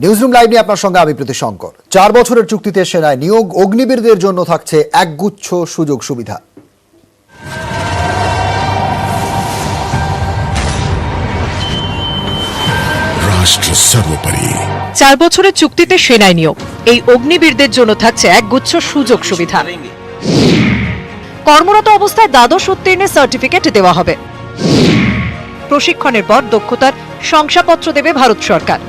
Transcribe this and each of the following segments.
Newsroom live নিয়ে আপনার সঙ্গে আমি প্রীতি শঙ্কর। 4 বছরের চুক্তিতে সেনায় নিয়োগ, অগ্নিবীরদের জন্য থাকছে একগুচ্ছ সুযোগ সুবিধা। রাষ্ট্র সর্বোপরি। 4 বছরের চুক্তিতে সেনায় নিয়োগ, এই অগ্নিবীরদের জন্য থাকছে একগুচ্ছ সুযোগ সুবিধা। কর্মরত অবস্থায় দ্বাদশ উত্তীর্ণের সার্টিফিকেট দেওয়া হবে। প্রশিক্ষণের পর দক্ষতার শংসাপত্র দেবে ভারত সরকার।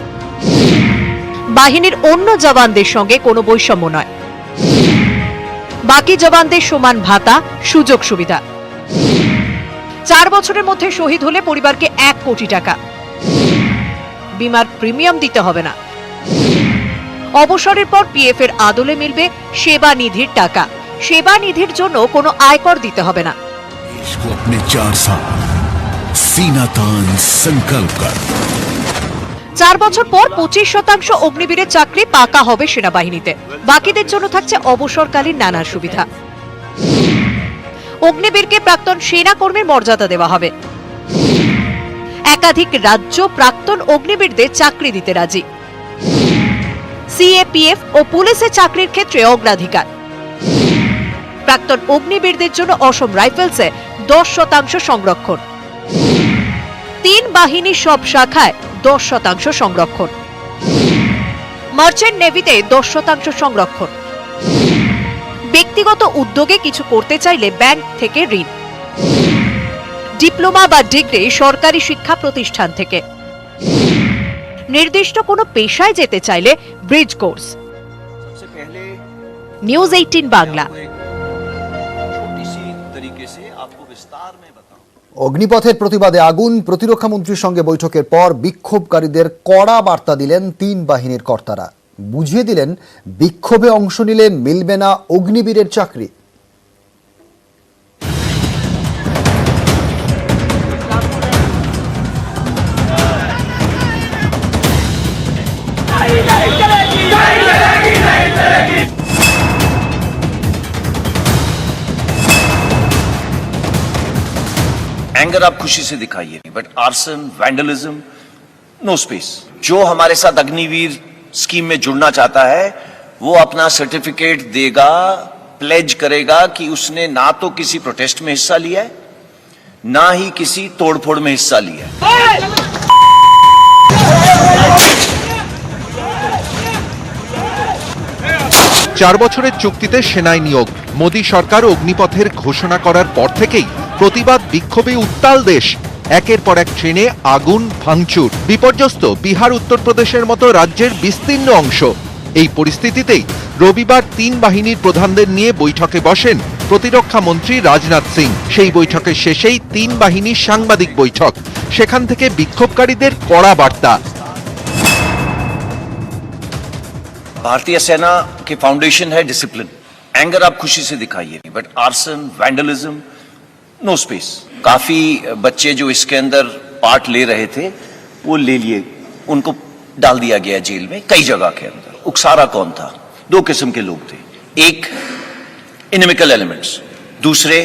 বাহিনীর অন্য জওয়ানদের সঙ্গে কোনো বৈষম্য নয়। বাকি জওয়ানদের সমান ভাতা, সুযোগ সুবিধা। 4 বছরের মধ্যে শহীদ হলে পরিবারকে 1 কোটি টাকা। বিমার প্রিমিয়াম দিতে হবে না। অবসরের পর পিএফ এর আদলে মিলবে সেবা নিধির টাকা। সেবা নিধির জন্য কোনো আয়কর দিতে হবে না। इसको अपने 4 साल सीना तान संकल्प कर। 4 বছর পর 25% অগ্নিবীরের চাকরি পাকা হবে সেনাবাহিনীতে। বাকিদের জন্য থাকছে অবসরকালীন নানা সুবিধা। অগ্নিবীরকে প্রাক্তন সেনা কর্মীর মর্যাদা দেওয়া হবে। একাধিক রাজ্য প্রাক্তন অগ্নিবীরদের চাকরি দিতে রাজি। সিএপিএফ ও পুলিশের চাকরির ক্ষেত্রে অগ্রাধিকার। প্রাক্তন অগ্নিবীরদের জন্য অসম রাইফেলসে 10% সংরক্ষণ। 3 বাহিনীর সব শাখায় 10% সংরক্ষণ। মার্চেন্ট নেভিতে 10% সংরক্ষণ। ব্যক্তিগত উদ্যোগে কিছু করতে চাইলে ব্যাংক থেকে ঋণ। ডিপ্লোমা বা ডিগ্রি সরকারি শিক্ষা প্রতিষ্ঠান থেকে। নির্দিষ্ট কোনো পেশায় যেতে চাইলে ব্রিজ কোর্স। নিউজ 18 বাংলা। অগ্নিপথের প্রতিবাদে আগুন, প্রতিরক্ষা মন্ত্রীর সঙ্গে বৈঠকের পর বিক্ষোভকারীদের কড়া বার্তা দিলেন 3 বাহিনীর কর্তারা। বুঝিয়ে দিলেন বিক্ষোভে অংশ নিলে মিলবে না অগ্নিবীরের চাকরি। एंगर आप खुशी से दिखाइए, but arson, vandalism, no space. जो हमारे साथ अग्निवीर स्कीम में जुड़ना चाहता है वो अपना सर्टिफिकेट देगा, प्लेज करेगा कि उसने ना तो किसी प्रोटेस्ट में हिस्सा लिया है, ना ही किसी तोड़फोड़ में हिस्सा लिया है। 4 বছরের চুক্তিতে সেনায় নিয়োগ, মোদী সরকার অগ্নিপথের ঘোষণা করার পর থেকেই প্রতিবাদ বিক্ষোভে উত্তাল দেশ। একের পর এক ট্রেনে আগুন, ভাঙচুর, বিপর্যস্ত বিহার, উত্তরপ্রদেশের মতো রাজ্যের বিস্তীর্ণ অংশ। এই পরিস্থিতিতেই রবিবার 3 বাহিনীর প্রধানদের নিয়ে বৈঠকে বসেন প্রতিরক্ষা মন্ত্রী রাজনাথ সিং। সেই বৈঠকের শেষেই 3 বাহিনীর সাংবাদিক বৈঠক। সেখান থেকে বিক্ষোভকারীদের কড়া বার্তা। भारतीय सेना के फाउंडेशन है डिसिप्लिन। एंगर आप खुशी से दिखाइए, but arson, vandalism, no space. काफी बच्चे जो इसके अंदर पार्ट ले रहे थे वो ले लिए, उनको डाल दिया गया जेल में कई जगह के अंदर। उकसारा कौन था? 2 किस्म के लोग थे। एक इनमिकल एलिमेंट्स, दूसरे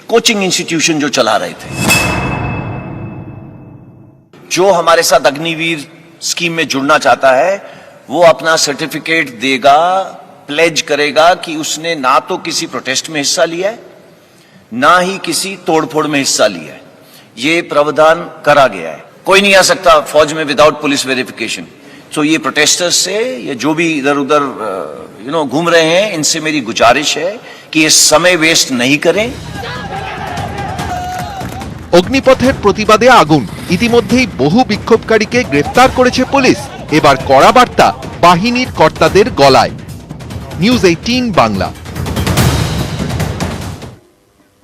कोचिंग इंस्टीट्यूशन जो चला रहे थे। जो हमारे साथ अग्निवीर स्कीम में जुड़ना चाहता है वो अपना सर्टिफिकेट देगा, प्लेज करेगा कि उसने ना तो किसी प्रोटेस्ट में हिस्सा लिया है, ना ही किसी तोड़फोड़ में हिस्सा लिया है। ये प्रावधान करा गया है। कोई नहीं आ सकता फौज में विदाउट पुलिस वेरिफिकेशन। सो ये प्रोटेस्टर्स से, ये जो भी इधर उधर घूम रहे हैं, इनसे मेरी गुजारिश है कि ये समय वेस्ट नहीं करें। অগ্নিপথের প্রতিবাদে আগুন, ইতিমধ্যেই বহু বিক্ষোভকারীকে গ্রেফতার করেছে পুলিশ। এবার কড়া বার্তা বাহিনীর কর্তাদের গলায়। নিউজ 18 বাংলা।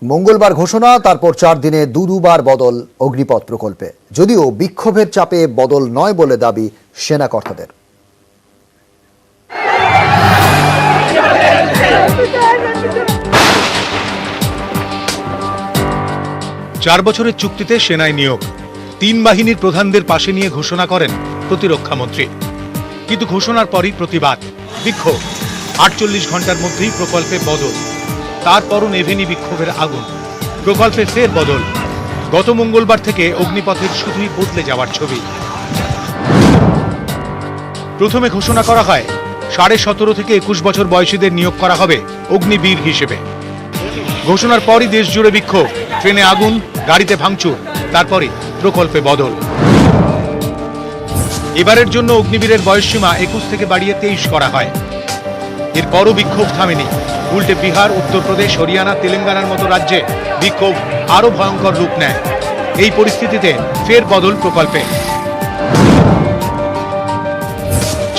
মঙ্গলবার ঘোষণা, তারপর 4 দিনে দুবার বদল অগ্নিপথ প্রকল্পে। যদিও বিক্ষোভের চাপে বদল নয় বলে দাবি সেনা কর্তাদের। 4 বছরের চুক্তিতে সেনায় নিয়োগ, 3 বাহিনীর প্রধানদের পাশে নিয়ে ঘোষণা করেন প্রতিরক্ষা মন্ত্রী। কিন্তু ঘোষণার পরই প্রতিবাদ, বিক্ষোভ। 48 ঘন্টার মধ্যেই প্রকল্পে বদল। তারপরও নেভেনি বিক্ষোভের আগুন। প্রকল্পে ফের বদল। গত মঙ্গলবার থেকে অগ্নিপথের শুধুই বদলে যাওয়ার ছবি। প্রথমে ঘোষণা করা হয় 17.5 থেকে 21 বছর বয়সীদের নিয়োগ করা হবে অগ্নিবীর হিসেবে। ঘোষণার পরই দেশ জুড়ে বিক্ষোভ, ট্রেনে আগুন, গাড়িতে ভাঙচুর, তারপরে প্রকল্পে বদল। এবারের জন্য অগ্নিবীরের বয়সসীমা 21 থেকে বাড়িয়ে 23 করা হয়। এরপরও বিক্ষোভ থামেনি। উল্টে বিহার, উত্তরপ্রদেশ, হরিয়ানা, তেলেঙ্গানার মতো রাজ্যে বিক্ষোভ আরো ভয়ঙ্কর রূপ নেয়। এই পরিস্থিতিতে ফের বদল প্রকল্পে।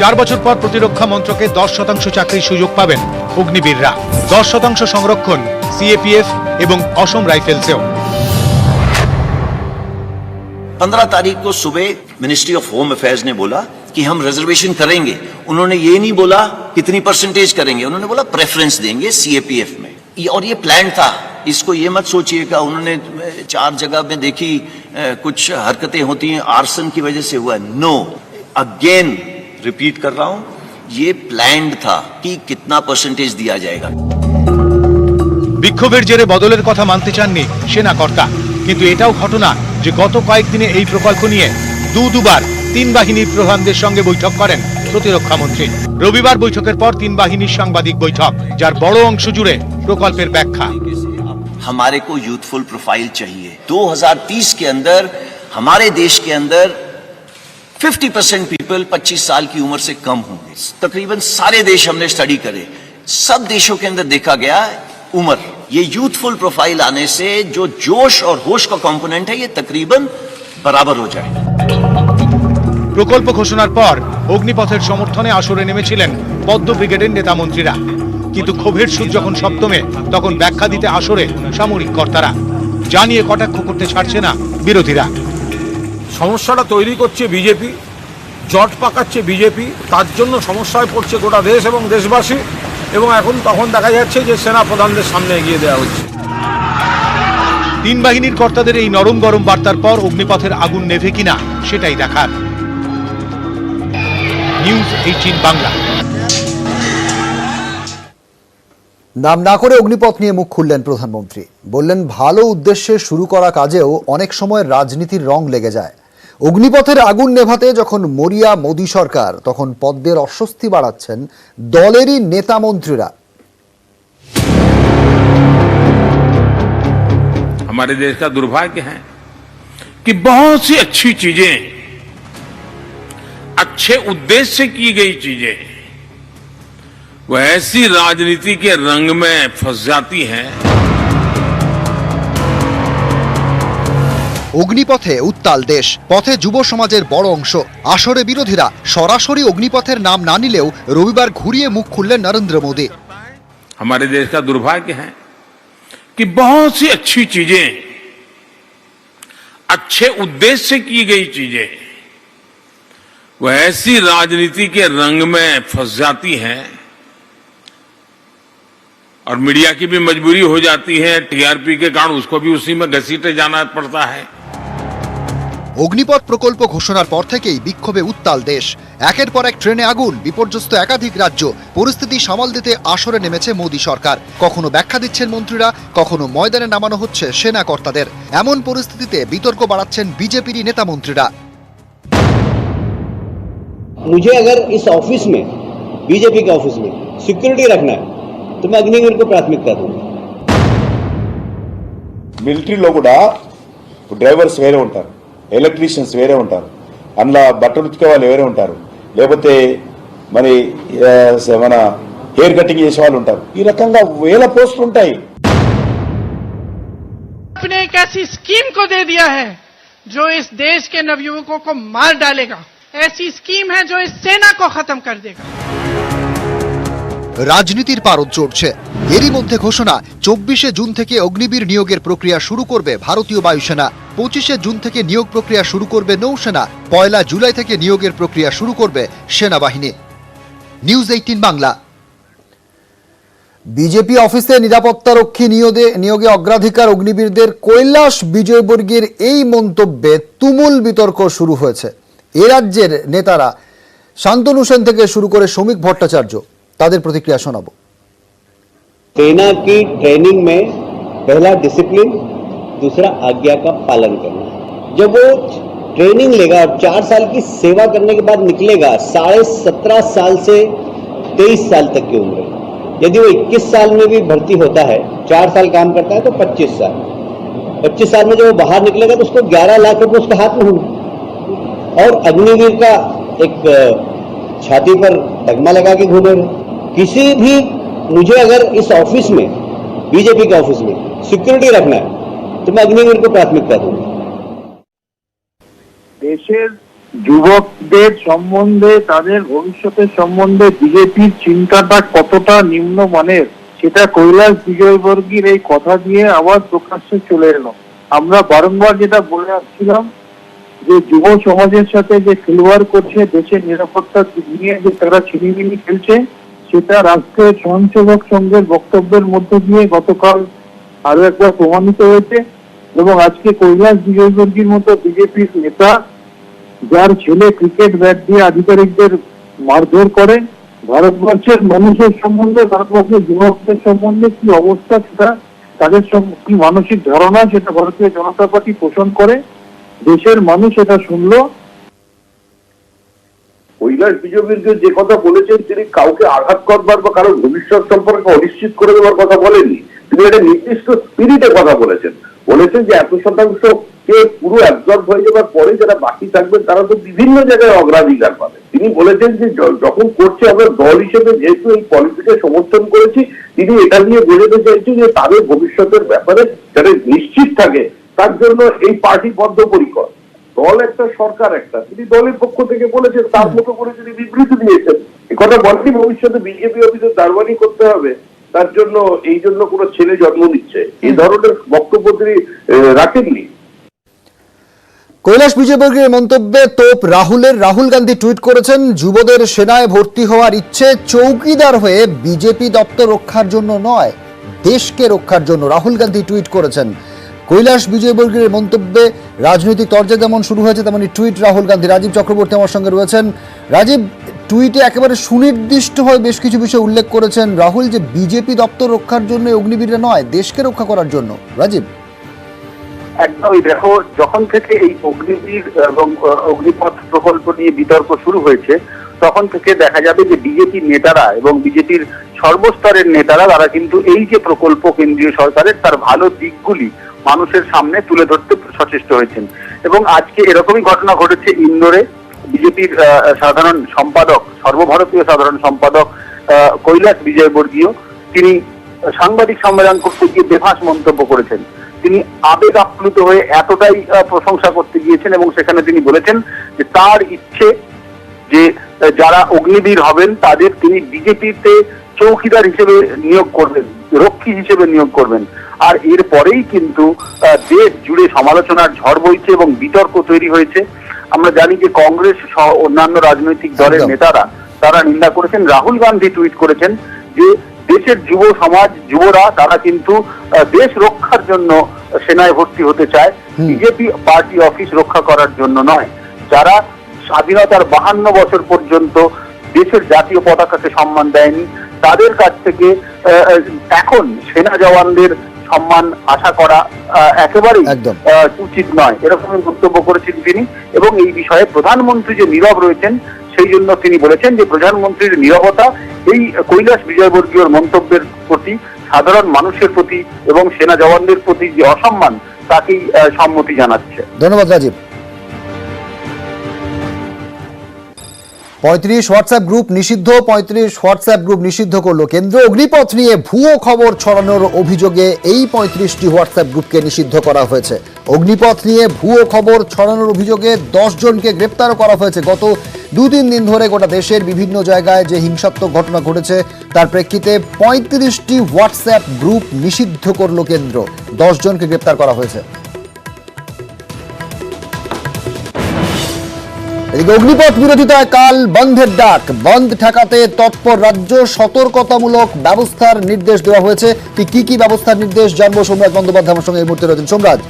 4 বছর পর প্রতিরক্ষা মন্ত্রকে 10% চাকরির সুযোগ পাবেন অগ্নিবীররা। 10% সংরক্ষণ সিএপিএফ এবং অসম রাইফেলসেও। 15 तारीख को सुबह मिनिस्ट्री ऑफ होम अफेयर्स ने बोला कि हम रिजर्वेशन करेंगे। उन्होंने ये नहीं बोला कितनी परसेंटेज करेंगे, उन्होंने बोला प्रेफरेंस देंगे सीएपीएफ में। और ये प्लान था, इसको ये मत सोचिएगा उन्होंने 4 जगह में देखी कुछ हरकतें होती हैं आर्सन की वजह से हुआ। नो, अगेन रिपीट कर रहा हूं, ये प्लान्ड था कि कितना परसेंटेज दिया जाएगा। বিক্ষোভের জেরে বদলের কথা মানতে চাননি সেনা কর্তা, কিন্তু এটাও ঘটনা যে গত কয়েকদিনে এই প্রকল্প নিয়ে দুবার 3 বাহিনীর প্রধানদের সঙ্গে বৈঠক করেন প্রতিরক্ষা মন্ত্রী। রবিবার বৈঠকের পর 3 বাহিনীর সাংবাদিক বৈঠক, যার বড় অংশ জুড়ে প্রকল্পের ব্যাখ্যা। हमारे को यूथफुल प्रोफाइल चाहिए। 2030 के अंदर हमारे देश के अंदर 50% पीपल 25 साल की उम्र से कम होंगे। तकरीबन सारे देश हमने स्टडी करे, सब देशों के अंदर देखा गया उम्र। ये यूथफुल प्रोफाइल आने से जो जोश और होश का कंपोनेंट है ये तकरीबन बराबर हो जाए। প্রকল্প ঘোষণার পর অগ্নিপথের সমর্থনে আসরে নেমেছিলেন পদ্ম ব্রিগেডের নেতা মন্ত্রীরা, কিন্তু ক্ষোভের সুর যখন সপ্তমে তখন ব্যাখ্যা দিতে আসরে সামরিক কর্তারা। জানিয়ে কটাক্ষ করতে ছাড়ছে না বিরোধীরা। সমস্যাটা তৈরি করছে বিজেপি, জট পাকাচ্ছে বিজেপি, তার জন্য সমস্যায় পড়ছে গোটা দেশ এবং দেশবাসী। এবং এখন তখন দেখা যাচ্ছে যে সেনা প্রধানদের সামনে এগিয়ে দেওয়া হচ্ছে। 3 বাহিনীর কর্তাদের এই নরম গরম বার্তার পর অগ্নিপথের আগুন নেভে কিনা সেটাই দেখার। নিউজ 18 বাংলা। নাম না করে অগ্নিপথ নিয়ে মুখ খুললেন প্রধানমন্ত্রী। বললেন, ভালো উদ্দেশ্যে শুরু করা কাজেও অনেক সময় রাজনীতির রং লেগে যায়। অগ্নিপথের আগুন নেভাতে যখন মরিয়া মোদী সরকার, তখন পদ্মের অস্বস্তি বাড়াচ্ছেন দলেরই নেতা মন্ত্রীরা। हमारे देश का दुर्भाग्य है कि बहुत सी अच्छी चीजें, अच्छे उद्देश्य से की गई चीजें, वो ऐसी राजनीति के रंग में फंस जाती हैं। অগ্নিপথে উত্তাল দেশ, পথে যুব সমাজের বড় অংশ। আসরে বিরোধীরা সরাসরি অগ্নিপথের নাম না নিলেও রবিবার ঘুরিয়ে মুখ খুললেন নরেন্দ্র মোদী। हमारे देश का दुर्भाग्य है कि बहुत सी अच्छी चीजें, अच्छे उद्देश्य से की गई चीजें, वो ऐसी राजनीति के रंग में फंस जाती हैं और मीडिया की भी मजबूरी हो जाती है, टीआरपी के कारण उसको भी उसी में घसीटे जाना पड़ता है। অগ্নিপথ প্রকল্প ঘোষণার পর থেকেই বিক্ষোভে উত্তাল দেশ। একের পর এক ট্রেনে আগুন, বিপর্যস্ত একাধিক রাজ্য। পরিস্থিতি সামাল দিতে আসরে নেমেছে মোদী সরকার। কখনো ব্যাখ্যা দিচ্ছেন মন্ত্রীরা, কখনো ময়দানে নামানো হচ্ছে সেনা কর্তাদের। এমন পরিস্থিতিতে বিতর্ক বাড়াচ্ছেন বিজেপির নেতা মন্ত্রীরা। मुझे अगर इस ऑफिस में, बीजेपी के ऑफिस में सिक्योरिटी रखना है तो मैं अग्निवीर को प्राथमिकता दूंगा। మిలిటరీలో కూడా డ్రైవర్స్ వేరే ఉంటారు, ఎలక్ట్రీషియన్స్ వేరే ఉంటారు, అందులో బట్టలు ఉతికే వాళ్ళు వేరే ఉంటారు, లేకపోతే మరి మన హెయిర్ కటింగ్ చేసే వాళ్ళు ఉంటారు. ఈ రకంగా వేల పోస్టులు ఉంటాయి. आपने एक ऐसी स्कीम को दे दिया है जो इस देश के नवयुवकों को मार डालेगा। ऐसी स्कीम है जो इस सेना को खत्म कर देगा। রাজনীতির পারদ চড়ছে। এরই মধ্যে ঘোষণা, 24শে জুন থেকে অগ্নিবীর নিয়োগের প্রক্রিয়া শুরু করবে ভারতীয় বায়ুসেনা। 25শে জুন থেকে নিয়োগ প্রক্রিয়া শুরু করবে নৌসেনা। 1 জুলাই থেকে নিয়োগের প্রক্রিয়া শুরু করবে সেনাবাহিনী। নিউজ 18 বাংলা। বিজেপি অফিসে নিরাপত্তারক্ষী নিয়োগে অগ্রাধিকার অগ্নিবীরদের কৈলাস বিজয়বর্গীর এই মন্তব্যে তুমুল বিতর্ক শুরু হয়েছে। এ রাজ্যের নেতারা শান্তনু সেন থেকে শুরু করে শ্রমিক ভট্টাচার্য, তাদের প্রতিক্রিয়া শোনাবো। सेना की ट्रेनिंग में पहला डिसिप्लिन, दूसरा आज्ञा का पालन करना। जब वो ट्रेनिंग लेगा और 4 साल की सेवा करने के बाद निकलेगा 17.5 साल से 23 साल तक की उम्र। यदि वो 21 साल में भी भर्ती होता है, 4 साल काम करता है तो 25 साल। 25 साल में जब वो बाहर निकलेगा तो उसको 11 लाख रुपए उसके हाथ में होंगे और अग्निवीर का एक छाती पर तगमा लगा के घूमेगा। किसी भी, मुझे अगर इस ऑफिस में, बीजेपी के ऑफिस में सिक्योरिटी रखना है तो मैं अग्निवीर को प्राथमिकता दूंगा। দেশের যুবকদের সম্বন্ধে, তাদের ভবিষ্যতের সম্বন্ধে বিজেপির চিন্তাটা কতটা নিম্নমানের সেটা কৈলাস বিজয়বর্গীর এই কথা দিয়ে আবার প্রকাশ্যে চলে এলো। আমরা বারংবার যেটা বলে আসছিলাম যে যুব সমাজের সাথে যে খেলোয়াড় করছে, দেশের নিরাপত্তা নিয়ে যে তারা ছিনিমিনি খেলছে, সেটা রাষ্ট্রের স্বয়ংসেবক সংঘের বক্তব্যের মধ্যে দিয়ে গতকাল আরো একবার প্রমাণিত হয়েছে। এবং আজকে কৈলাস বিজয়বর্গীর মতো বিজেপির নেতা, যার ছেলে ক্রিকেট ব্যাট দিয়ে আধিকারিকদের মারধর করে, ভারতবর্ষের মানুষের সম্বন্ধে, ভারতবর্ষের যুবকদের সম্বন্ধে কি অবস্থা, সেটা তাদের কি মানসিক ধারণা, সেটা ভারতীয় জনতা পার্টি পোষণ করে। দেশের মানুষ এটা শুনলো। কৈলাস বিজয়বর্গীয় যে কথা বলেছেন, তিনি কাউকে আঘাত করবার বা কারোর ভবিষ্যৎ সম্পর্কে অনিশ্চিত করে দেওয়ার কথা বলেননি। তিনি একটা নির্দিষ্ট স্পিরিটে কথা বলেছেন। বলেছেন যে 100% কে পুরো অ্যাবজর্ব হয়ে যাবার পরে যারা বাকি থাকবেন তারা তো বিভিন্ন জায়গায় অগ্রাধিকার পাবে। তিনি বলেছেন যে যখন করছে, আমরা দল হিসেবে যেহেতু এই পলিটিকে সমর্থন করেছি, তিনি এটা নিয়ে বোঝাতে চাইছেন যে তাদের ভবিষ্যতের ব্যাপারে যাতে নিশ্চিত থাকে তার জন্য এই পার্টি বদ্ধপরিকর। দল একটা, সরকার একটা। তিনি দলের পক্ষ থেকে বলেছেন, তার মতো করে তিনি বিবৃতি দিয়েছেন। এ কথা বলেনি ভবিষ্যতে বিজেপি অফিসে দারোয়ানি করতে হবে, তার জন্য এই জন্য কোনো ছেলে জন্ম নিচ্ছে, এই ধরনের বক্তব্য তিনি রাখেননি। কৈলাস বিজয়বর্গীর মন্তব্যে তোপ রাহুল গান্ধী টুইট করেছেন, যুবদের সেনায় ভর্তি হওয়ার ইচ্ছে চৌকিদার হয়ে বিজেপি দপ্তর রক্ষার জন্য নয়, দেশকে রক্ষার জন্য। রাহুল গান্ধী টুইট করেছেন। কৈলাস বিজয়বর্গীর মন্তব্যে রাজনৈতিক তরজা যেমন শুরু হয়েছে, তেমনি টুইট রাহুল গান্ধী। রাজীব চক্রবর্তী আমার সঙ্গে রয়েছেন। রাজীব, টুইটে একেবারে সুনির্দিষ্টভাবে বেশ কিছু বিষয় উল্লেখ করেছেন রাহুল, যে বিজেপি দপ্তর রক্ষার জন্য অগ্নিবীরে নয়, দেশকে রক্ষা করার জন্য। রাজীব, একদমই। দেখো, যখন থেকে এই অগ্নিবীর এবং অগ্নিপথ প্রকল্প নিয়ে বিতর্ক শুরু হয়েছে, তখন থেকে দেখা যাবে যে বিজেপির নেতারা এবং বিজেপির সর্বস্তরের নেতারা, তারা কিন্তু এই যে প্রকল্প কেন্দ্রীয় সরকারের, তার ভালো দিকগুলি মানুষের সামনে তুলে ধরতে সচেষ্ট হয়েছেন। এবং আজকে এরকমই ঘটনা ঘটেছে ইন্দোরে। বিজেপির সাধারণ সম্পাদক, সর্বভারতীয় সাধারণ সম্পাদক কৈলাস বিজয়বর্গীয়, তিনি সাংবাদিক সম্মেলন করতে গিয়ে বেফাঁস মন্তব্য করেছেন। তিনি আবেগ আপ্লুত হয়ে এতটাই প্রশংসা করতে গিয়েছেন এবং সেখানে তিনি বলেছেন যে তার ইচ্ছে যে যারা অগ্নিবীর হবেন তাদের তিনি বিজেপিতে চৌকিদার হিসেবে নিয়োগ করবেন, রক্ষী হিসেবে নিয়োগ করবেন। আর এরপরেই কিন্তু দেশ জুড়ে সমালোচনার ঝড় বইছে এবং বিতর্ক তৈরি হয়েছে। আমরা জানি যে কংগ্রেস সহ অন্যান্য রাজনৈতিক দলের নেতারা তারা নিন্দা করেছেন। রাহুল গান্ধী টুইট করেছেন যে দেশের যুব সমাজ, যুবরা, তারা কিন্তু দেশ রক্ষার জন্য সেনায় ভর্তি হতে চায়, বিজেপি পার্টি অফিস রক্ষা করার জন্য নয়। যারা স্বাধীনতার 52 বছর পর্যন্ত দেশের জাতীয় পতাকাকে সম্মান দেয়নি, তাদের কাছ থেকে এখন সেনা জওয়ানদের সম্মান আশা করা একেবারেই উচিত নয়, এরকম বক্তব্য করেছেন তিনি। এবং এই বিষয়ে প্রধানমন্ত্রী যে নীরব রয়েছেন, সেই জন্য তিনি বলেছেন যে প্রধানমন্ত্রীর নীরবতা এই কৈলাস বিজয়বর্গীয়র মন্তব্যের প্রতি, সাধারণ মানুষের প্রতি এবং সেনা জওয়ানদের প্রতি যে অসম্মান, তাকেই সম্মতি জানাচ্ছে। ধন্যবাদ রাজীব। 35 হোয়াটসঅ্যাপ গ্রুপ নিষিদ্ধ, 35 হোয়াটসঅ্যাপ গ্রুপ নিষিদ্ধ করলো কেন্দ্র। অগ্নিপথ নিয়ে ভুয়ো খবর ছড়ানোর অভিযোগে এই 35টি হোয়াটসঅ্যাপ গ্রুপকে নিষিদ্ধ করা হয়েছে। অগ্নিপথ নিয়ে ভুয়ো খবর ছড়ানোর অভিযোগে 10 জনকে গ্রেপ্তার করা হয়েছে। গত 2-3 দিন ধরে গোটা দেশের বিভিন্ন জায়গায় যে হিংসাত্মক ঘটনা ঘটেছে, তার প্রেক্ষিতে 35টি হোয়াটসঅ্যাপ গ্রুপ নিষিদ্ধ করলো কেন্দ্র। 10 জনকে গ্রেপ্তার করা হয়েছে। এদিকে অগ্নিপথ বিরোধিতায় কাল বন্ধের ডাক। বন্ধ ঠেকাতে তৎপর রাজ্য, সতর্কতামূলক ব্যবস্থার নির্দেশ দেওয়া হয়েছে। কি ব্যবস্থার নির্দেশ জানবো সোমরাজ বন্দ্যোপাধ্যায় আমার সঙ্গে এই মুহূর্তে রয়েছেন। সোমরাজ,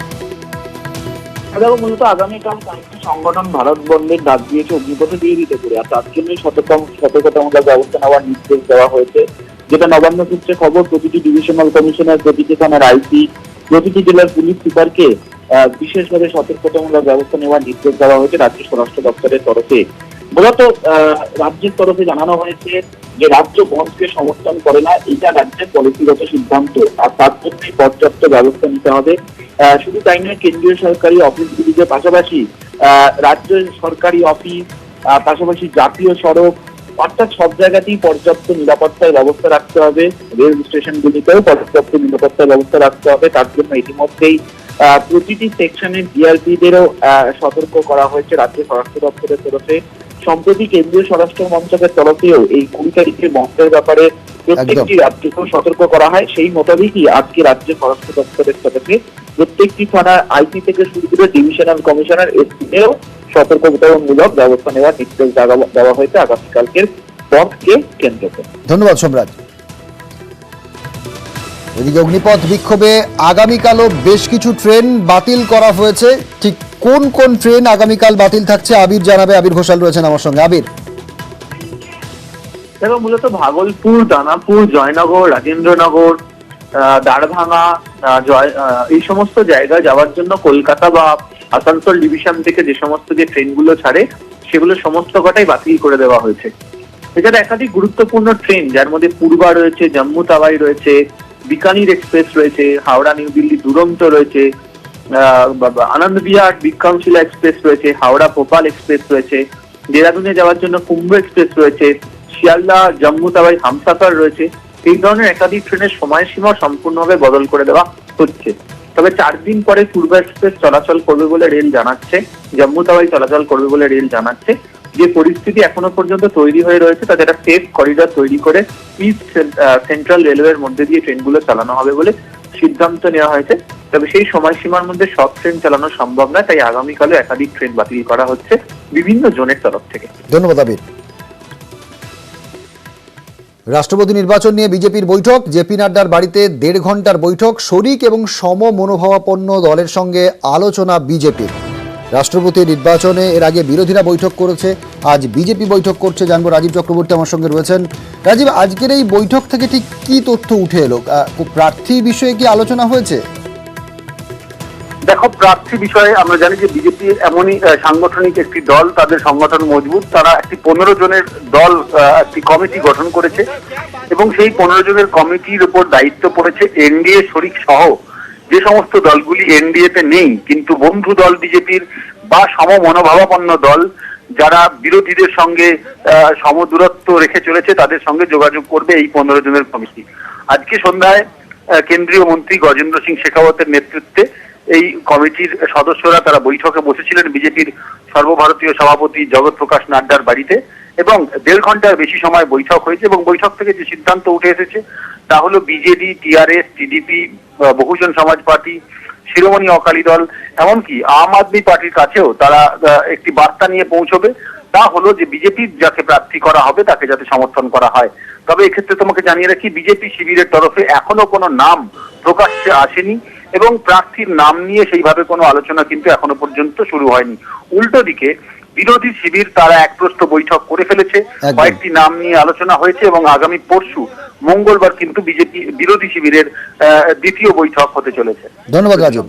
মূলত আগামীকাল কয়েকটি সংগঠন ভারত বন্ধের ডাক দিয়েছে অগ্নিপথে বিরোধিতা করে, আর তার জন্যই সতর্কতামূলক ব্যবস্থা নেওয়ার নির্দেশ দেওয়া হয়েছে। যেটা নবান্ন সূত্রে খবর, প্রতিটি ডিভিশনাল কমিশনার, প্রতিটি থানার আইসি, প্রতিটি জেলার পুলিশ সুপারকে বিশেষভাবে সতর্কতামূলক ব্যবস্থা নেওয়ার নির্দেশ দেওয়া হয়েছে রাজ্য স্বরাষ্ট্র দপ্তরের তরফে। মূলত রাজ্যের তরফে জানানো হয়েছে যে রাজ্য বন্ধকে সমর্থন করে না, এটা রাজ্যের পলিসিগত সিদ্ধান্ত, আর তার জন্য পর্যাপ্ত ব্যবস্থা নিতে হবে। শুধু তাই নয়, কেন্দ্রীয় সরকারি অফিসগুলিকে পাশাপাশি রাজ্য সরকারি অফিস, পাশাপাশি জাতীয় সড়ক, অর্থাৎ সব জায়গাতেই পর্যাপ্ত নিরাপত্তার ব্যবস্থা রাখতে হবে। রেল স্টেশনগুলিতেও পর্যাপ্ত নিরাপত্তার ব্যবস্থা রাখতে হবে। তার জন্য ইতিমধ্যেই প্রতিটি সেকশনের ডিআরপিদেরও সতর্ক করা হয়েছে রাজ্য স্বরাষ্ট্র দপ্তরের তরফে। সম্প্রতি কেন্দ্রীয় স্বরাষ্ট্র মন্ত্রকের তরফেও এই 20 তারিখে বন্ধের ব্যাপারে প্রত্যেকটি রাজ্যকেও সতর্ক করা হয়। সেই মোতাবেকই আজকে রাজ্য স্বরাষ্ট্র দপ্তরের তরফে প্রত্যেকটি থানার আইসি থেকে শুরু করে ডিভিশনাল কমিশনার এসপিকেও সতর্কতামূলক ব্যবস্থা নেওয়ার নির্দেশ দেওয়া হয়েছে আগামীকালকের বন্ধকে কেন্দ্র করে। ধন্যবাদ সম্রাট। এদিকে অগ্নিপথ বিক্ষোভে আগামীকালও বেশ কিছু ট্রেন বাতিল করা হয়েছে। ঠিক কোন কোন ট্রেন আগামীকাল বাতিল থাকছে আবির জানাবে। আবির ঘোষাল রয়েছেন আমার সঙ্গে। আবির, এবং মূলত ভাগলপুর, দানাপুর, জয়নগর, রাজেন্দ্রনগর, দ্বারভাঙা, এই সমস্ত জায়গায় যাওয়ার জন্য কলকাতা বা আসানসোল ডিভিশন থেকে যে সমস্ত যে ট্রেনগুলো ছাড়ে সেগুলো সমস্ত কটাই বাতিল করে দেওয়া হয়েছে। এছাড়া একাধিক গুরুত্বপূর্ণ ট্রেন, যার মধ্যে পূর্বা রয়েছে, জম্মু তাওয়াই রয়েছে, বিকানির এক্সপ্রেস রয়েছে, হাওড়া নিউ দিল্লি দুরন্ত রয়েছে, আনন্দ বিহার বিক্রমশিলা এক্সপ্রেস রয়েছে, হাওড়া ভোপাল এক্সপ্রেস রয়েছে, দেরাদুনে যাওয়ার জন্য কুম্ভ এক্সপ্রেস রয়েছে, শিয়ালদা জম্মু তাওয়াই হামসাফার রয়েছে। এই ধরনের একাধিক ট্রেনের সময়সীমা সম্পূর্ণভাবে বদল করে দেওয়া হচ্ছে। তবে 4 দিন পরে পূর্ব এক্সপ্রেস চলাচল করবে বলে রেল জানাচ্ছে, জম্মু তাওয়াই চলাচল করবে বলে রেল জানাচ্ছে। যে পরিস্থিতি এখনো পর্যন্ত তৈরি হয়ে রয়েছে তাতে একটা সেফ করিডর তৈরি করে ইস্ট সেন্ট্রাল রেলওয়ের মধ্যে দিয়ে ট্রেনগুলো চালানো হবে বলে সিদ্ধান্ত নেওয়া হয়েছে। তবে সেই সময়সীমার মধ্যে সব ট্রেন চালানো সম্ভব নয়, তাই আগামীকালে একাধিক ট্রেন বাতিল করা হচ্ছে বিভিন্ন জোনের তরফ থেকে। ধন্যবাদ আবির। রাষ্ট্রপতি নির্বাচন নিয়ে বিজেপির বৈঠক, জেপি নাড্ডার বাড়িতে 1.5 ঘন্টার বৈঠক, শরিক এবং সম মনোভাবাপন্ন দলের সঙ্গে আলোচনা বিজেপির। রাষ্ট্রপতি নির্বাচনে এর আগে বিরোধীরা বৈঠক করেছে, আজ বিজেপি বৈঠক করছে। জানবো, রাজীব চক্রবর্তী আমার সঙ্গে রয়েছেন। রাজীব, আজকের এই বৈঠক থেকে ঠিক কি তথ্য উঠে এলো? প্রার্থী বিষয়ে কি আলোচনা হয়েছে? দেখো, প্রার্থী বিষয়ে আমরা জানি যে বিজেপি এমনই সাংগঠনিক একটি দল, তাদের সংগঠন মজবুত। তারা একটি 15 জনের দল, একটি কমিটি গঠন করেছে এবং সেই 15 জনের কমিটির উপর দায়িত্ব পড়েছে এনডিএ শরিক সহ যে সমস্ত দলগুলি এনডিএতে নেই কিন্তু বন্ধু দল বিজেপির বা সম মনোভাবাপন্ন দল, যারা বিরোধীদের সঙ্গে সমদূরত্ব রেখে চলেছে, তাদের সঙ্গে যোগাযোগ করবে এই 15 জনের কমিটি। আজকে সন্ধ্যায় কেন্দ্রীয় মন্ত্রী গজেন্দ্র সিং শেখাওয়াতের নেতৃত্বে এই কমিটির সদস্যরা তারা বৈঠকে বসেছিলেন বিজেপির সর্বভারতীয় সভাপতি জগৎ প্রকাশ নাড্ডার বাড়িতে এবং 1.5 ঘন্টার বেশি সময় বৈঠক হয়েছে। এবং বৈঠক থেকে যে সিদ্ধান্ত উঠে এসেছে তা হলো বিজেডি, টিআরএস, টিডিপি, বহুজন সমাজ পার্টি, শিরোমণি অকালি দল, এমনকি আম আদমি পার্টির কাছেও তারা একটি বার্তা নিয়ে পৌঁছবে। তা হলো যে বিজেপির যাকে প্রার্থী করা হবে তাকে যাতে সমর্থন করা হয়। তবে এক্ষেত্রে তোমাকে জানিয়ে রাখি, বিজেপি শিবিরের তরফে এখনো কোনো নাম প্রকাশ্যে আসেনি এবং প্রার্থীর নাম নিয়ে সেইভাবে কোনো আলোচনা কিন্তু এখনো পর্যন্ত শুরু হয়নি। উল্টো দিকে বিরোধী শিবির তারা একপ্রস্থ বৈঠক করে ফেলেছে, কয়েকটি নাম নিয়ে আলোচনা হয়েছে এবং আগামী পরশু মঙ্গলবার কিন্তু বিজেপি বিরোধী শিবিরের দ্বিতীয় বৈঠক হতে চলেছে। ধন্যবাদ রাজীব।